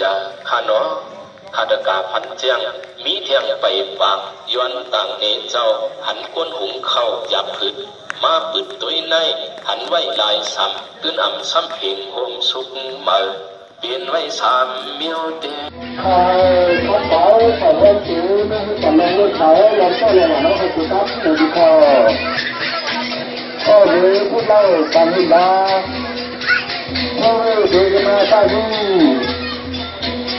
ยาขานอหาดกาพันเจียงมีเทียงไปปากย้อนต่างเนเจ้าหันก้นหุงเข้ายับผืดมาปืดตุยในหันไว้ลายซ้ำตื้นอ่ำซ้ำเพลงโฮมสุกมาเปลี่ยนไว้สามเมียวเดเขาเป๋าเขาเล่นจิ๋วนั่นแต่ลงรถเขาลงก็เลยน้องให้คุณครับดูดีคอก็เลยพูดเล่ากันให้บ้าเขาเดินมาใต้ที่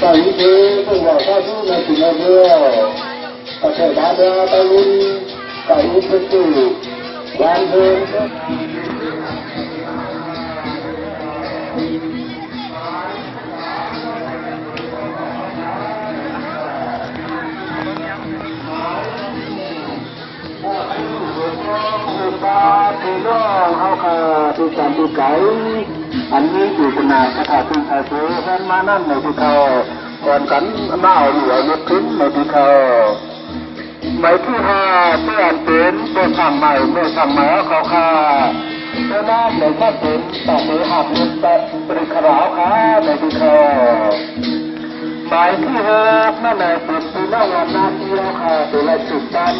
ใต้ที่พวกเราใต้ที่ในสิ่งนั้นเรื่องก็ใช้ดาบใต้รุ่นใต้รุ่นเป็นตู้วันเดินพี่น้องเขาค่ะทุกการทุกไก่อันนี้อยู่ขนาดคาถาตึงไทยเพื่อนมานั่นในที่เขาก่อนกันเมาอยู่ในพื้นในที่เขาหมายที่ห้าเมื่อเป็นตัวสั่งใหม่เมื่อสั่งใหม่เขาค่ะเมื่อนั้นในข้าเป็นต่อมือหักมือแตะปริขราวค่ะในที่เขาหมายที่หกนั่นแหละเป็นปีหน้าวันนาทีแล้วค่ะตัวละจุดตัน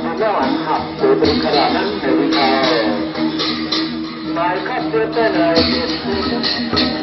ดูแลหวานหักหรือเป็นขนาดนั้นหรือไม่หมายคัดเลือกได้เลย